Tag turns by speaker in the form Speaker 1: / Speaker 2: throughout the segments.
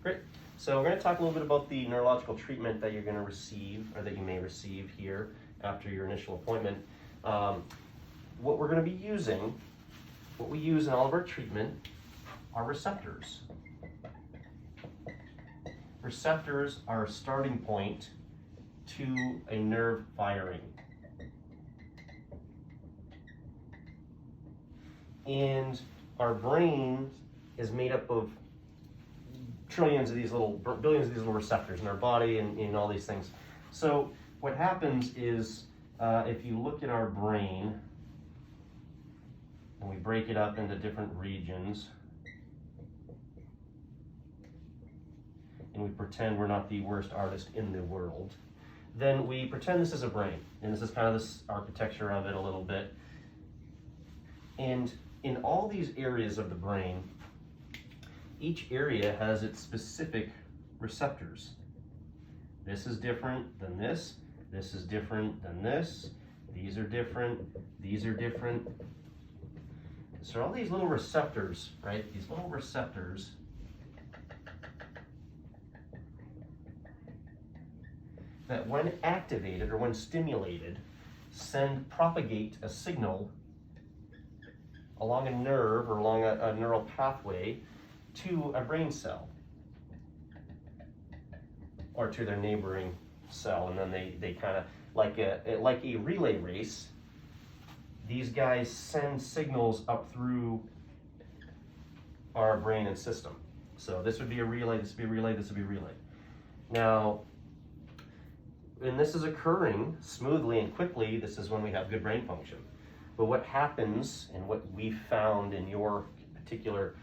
Speaker 1: Great. So we're going to talk a little bit about the neurological treatment that you're going to receive, or that you may receive here after your initial appointment. What we're going to be using, what we use in all of our treatment, are receptors. Receptors are a starting point to a nerve firing. And our brain is made up of billions of these little receptors in our body and in all these things. So what happens is, if you look at our brain and we break it up into different regions, and we pretend we're not the worst artist in the world, then we pretend this is a brain, and this is kind of this architecture of it a little bit. And in all these areas of the brain, each area has its specific receptors. This is different than this. This is different than this. These are different. These are different. So all these little receptors, right? These little receptors that when activated or when stimulated, propagate a signal along a nerve or along a neural pathway to a brain cell or to their neighboring cell, and then they kind of like a relay race. These guys send signals up through our brain and system. So this would be a relay, this would be a relay, this would be a relay. Now, when this is occurring smoothly and quickly, this is when we have good brain function. But what happens, and what we found in your particular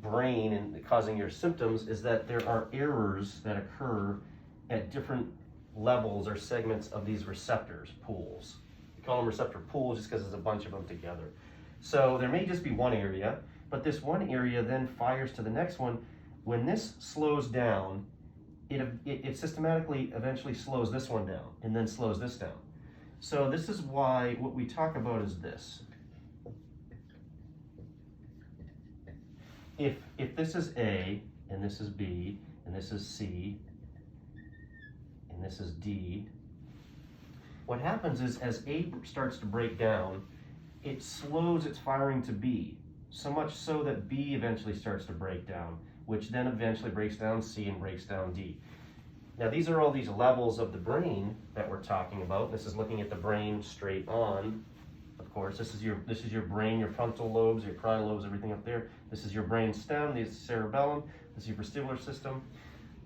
Speaker 1: brain and causing your symptoms, is that there are errors that occur at different levels or segments of these receptors, pools. We call them receptor pools just because there's a bunch of them together. So there may just be one area, but this one area then fires to the next one. When this slows down, it systematically eventually slows this one down and then slows this down. So this is why what we talk about is this. If this is A, and this is B, and this is C, and this is D, what happens is as A starts to break down, it slows its firing to B, so much so that B eventually starts to break down, which then eventually breaks down C and breaks down D. Now these are all these levels of the brain that we're talking about. This is looking at the brain straight on. Of course, this is your brain, your frontal lobes, your parietal lobes, everything up there. This is your brain stem, this is cerebellum, this is your vestibular system.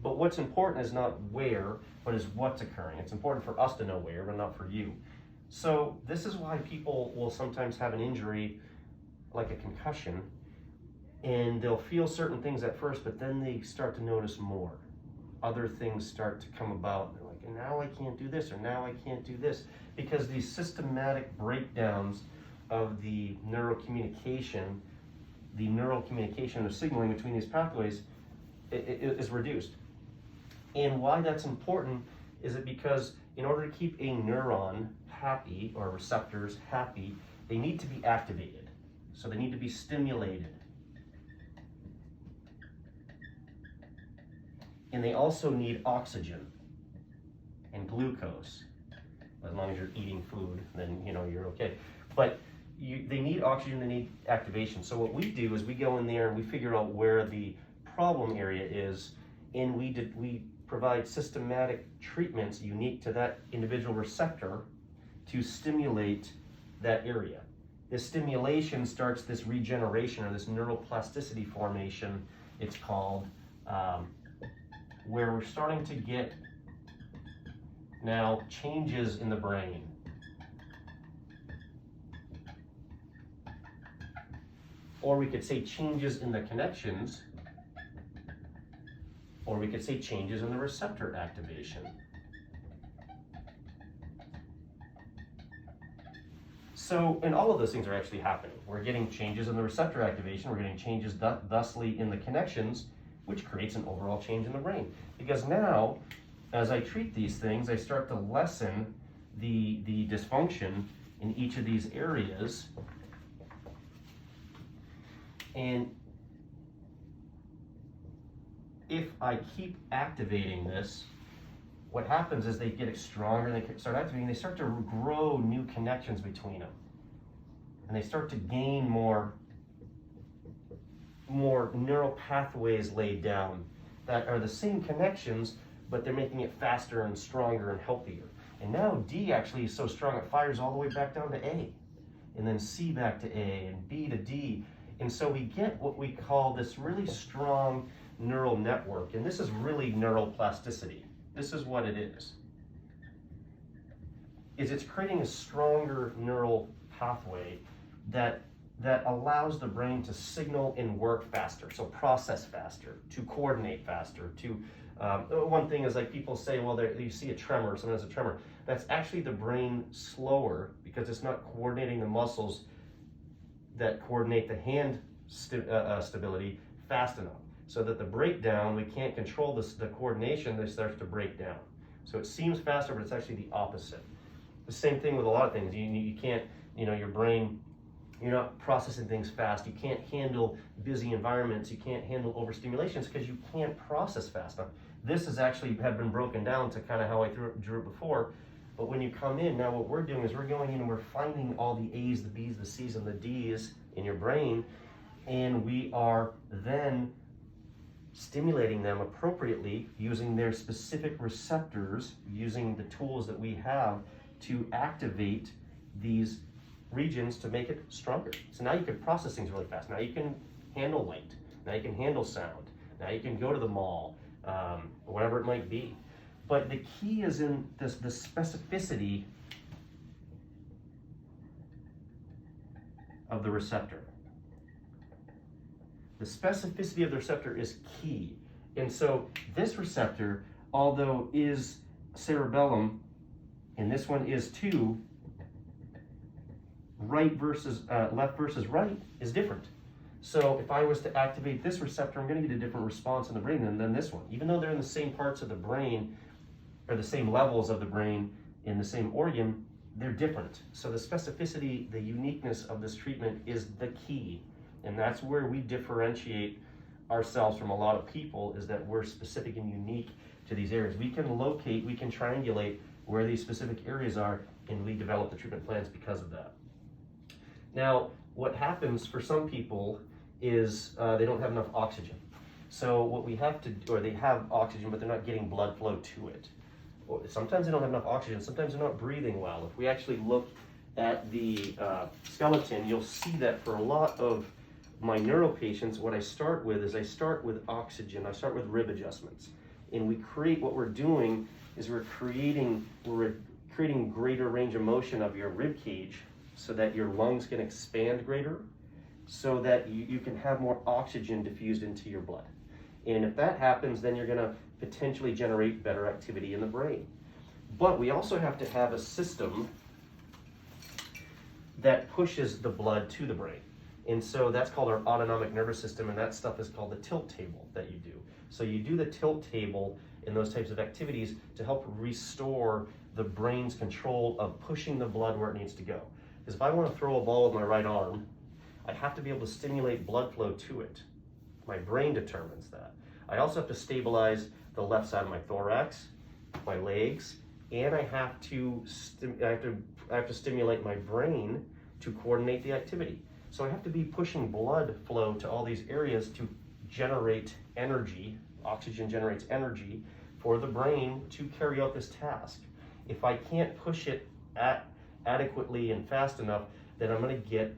Speaker 1: But what's important is not where, but is what's occurring. It's important for us to know where, but not for you. So this is why people will sometimes have an injury like a concussion, and they'll feel certain things at first, but then they start to notice more. Other things start to come about. They're like, and now I can't do this, or now I can't do this, because these systematic breakdowns of the neural communication of signaling between these pathways is reduced. And why that's important is it because in order to keep a neuron happy, or receptors happy, they need to be activated. So they need to be stimulated. And they also need oxygen and glucose. As long as you're eating food, then you're okay. But they need oxygen, they need activation. So what we do is we go in there and we figure out where the problem area is, and we provide systematic treatments unique to that individual receptor to stimulate that area. This stimulation starts this regeneration, or this neuroplasticity formation, it's called, where we're starting to get now changes in the brain. Or we could say changes in the connections, or we could say changes in the receptor activation. So, and all of those things are actually happening. We're getting changes in the receptor activation, we're getting changes thusly in the connections, which creates an overall change in the brain. Because now, as I treat these things, I start to lessen the dysfunction in each of these areas. And if I keep activating this, what happens is they get stronger, they start activating, they start to grow new connections between them. And they start to gain more neural pathways laid down that are the same connections, but they're making it faster and stronger and healthier. And now D actually is so strong it fires all the way back down to A, and then C back to A, and B to D. And so we get what we call this really strong neural network, and this is really neuroplasticity. This is what it is it's creating a stronger neural pathway that allows the brain to signal and work faster, so process faster, to coordinate faster, to one thing is like people say, well, you see a tremor, someone has a tremor. That's actually the brain slower because it's not coordinating the muscles that coordinate the hand stability fast enough. So that the breakdown, we can't control the coordination, that starts to break down. So it seems faster, but it's actually the opposite. The same thing with a lot of things. You can't, your brain, you're not processing things fast. You can't handle busy environments. You can't handle overstimulations because you can't process fast enough. This has actually had been broken down to kind of how I drew it before. But when you come in, now what we're doing is we're going in and we're finding all the A's, the B's, the C's, and the D's in your brain, and we are then stimulating them appropriately using their specific receptors, using the tools that we have to activate these regions to make it stronger. So now you can process things really fast. Now you can handle light. Now you can handle sound. Now you can go to the mall, whatever it might be. But the key is in the specificity of the receptor. The specificity of the receptor is key. And so this receptor, although is cerebellum, and this one is too, right versus left versus right is different. So if I was to activate this receptor, I'm going to get a different response in the brain than this one. Even though they're in the same parts of the brain, or the same levels of the brain in the same organ, they're different. So the specificity, the uniqueness of this treatment is the key. And that's where we differentiate ourselves from a lot of people, is that we're specific and unique to these areas. We can locate, we can triangulate where these specific areas are, and we develop the treatment plans because of that. Now, what happens for some people is they don't have enough oxygen. So what we have to do, or they have oxygen, but they're not getting blood flow to it. Or sometimes they don't have enough oxygen, sometimes they're not breathing well. If we actually look at the skeleton, you'll see that for a lot of my neuro patients, what I start with is I start with oxygen, I start with rib adjustments. And we create, what we're doing is we're creating greater range of motion of your rib cage so that your lungs can expand greater, so that you can have more oxygen diffused into your blood. And if that happens, then you're gonna potentially generate better activity in the brain. But we also have to have a system that pushes the blood to the brain. And so that's called our autonomic nervous system, and that stuff is called the tilt table that you do. So you do the tilt table in those types of activities to help restore the brain's control of pushing the blood where it needs to go. Because if I want to throw a ball with my right arm, I have to be able to stimulate blood flow to it. My brain determines that. I also have to stabilize the left side of my thorax, my legs, and I have to stimulate my brain to coordinate the activity. So I have to be pushing blood flow to all these areas to generate energy. Oxygen generates energy for the brain to carry out this task. If I can't push it adequately and fast enough, then I'm going to get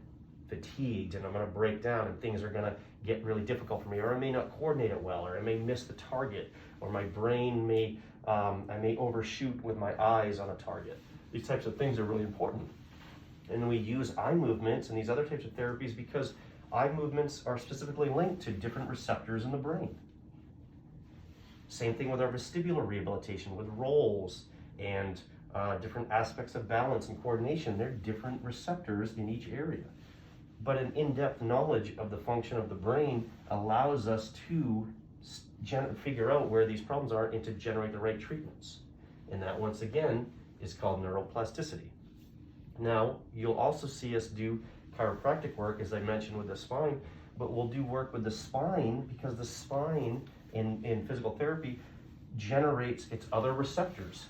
Speaker 1: fatigued and I'm going to break down and things are going to get really difficult for me, or I may not coordinate it well, or I may miss the target, or my brain may, I may overshoot with my eyes on a target. These types of things are really important. And we use eye movements and these other types of therapies because eye movements are specifically linked to different receptors in the brain. Same thing with our vestibular rehabilitation, with rolls and different aspects of balance and coordination. There are different receptors in each area. But an in-depth knowledge of the function of the brain allows us to figure out where these problems are and to generate the right treatments. And that, once again, is called neuroplasticity. Now, you'll also see us do chiropractic work, as I mentioned, with the spine, but we'll do work with the spine because the spine in physical therapy generates its other receptors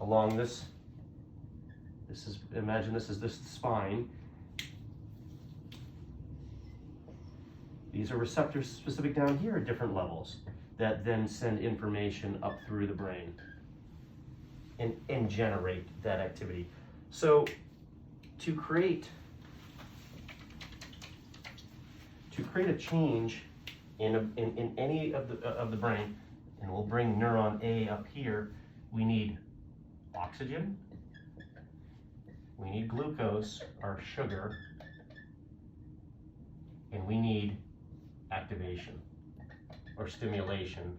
Speaker 1: along this. Imagine this is this spine. These are receptors specific down here at different levels that then send information up through the brain and generate that activity. So to create a change in any of the brain, and we'll bring neuron A up here, we need oxygen, we need glucose, our sugar, and we need activation or stimulation.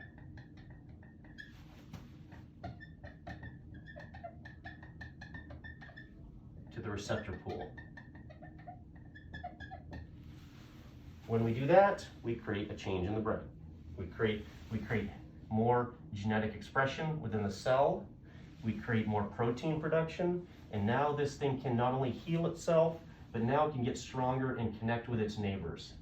Speaker 1: To the receptor pool. When we do that, we create a change in the brain. We create more genetic expression within the cell. We create more protein production, and now this thing can not only heal itself, but now it can get stronger and connect with its neighbors.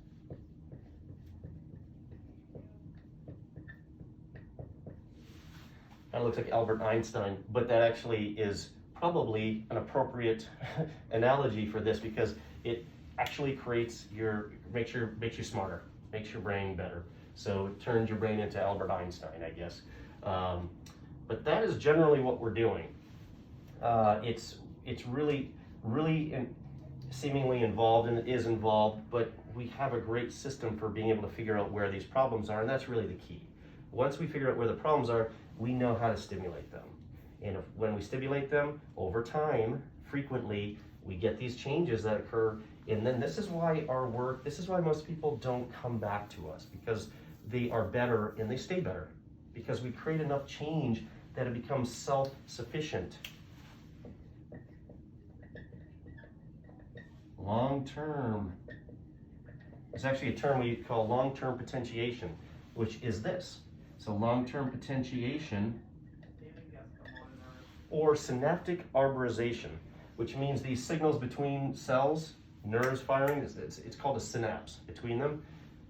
Speaker 1: That looks like Albert Einstein, but that actually is probably an appropriate analogy for this, because it actually makes you smarter, makes your brain better. So it turns your brain into Albert Einstein, I guess. But that is generally what we're doing. It's really seemingly involved, and it is involved, but we have a great system for being able to figure out where these problems are, and that's really the key. Once we figure out where the problems are, we know how to stimulate them. And when we stimulate them over time, frequently, we get these changes that occur. And then this is why most people don't come back to us, because they are better and they stay better, because we create enough change that it becomes self-sufficient. Long-term. It's actually a term we call long-term potentiation, which is this. So long-term potentiation, or synaptic arborization, which means these signals between cells, nerves firing, it's called a synapse between them.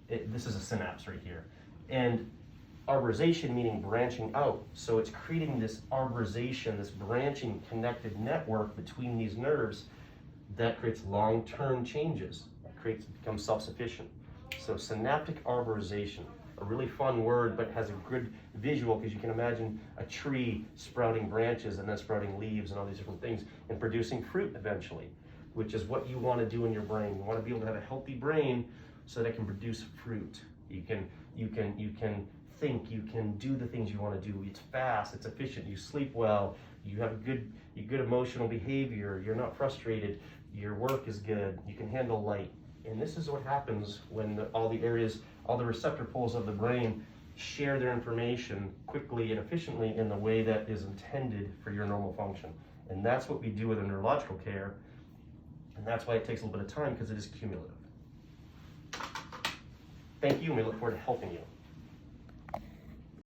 Speaker 1: This is a synapse right here. And arborization meaning branching out. So it's creating this arborization, this branching connected network between these nerves that creates long-term changes, becomes self-sufficient. So synaptic arborization, a really fun word, but has a good visual, because you can imagine a tree sprouting branches and then sprouting leaves and all these different things and producing fruit eventually, which is what you want to do in your brain. You want to be able to have a healthy brain so that it can produce fruit. You can think, you can do the things you want to do. It's fast, it's efficient, you sleep well, you have good emotional behavior, you're not frustrated, your work is good, you can handle light. And this is what happens when all the receptor pools of the brain share their information quickly and efficiently in the way that is intended for your normal function. And that's what we do with neurological care. And that's why it takes a little bit of time, because it is cumulative. Thank you, and we look forward to helping you.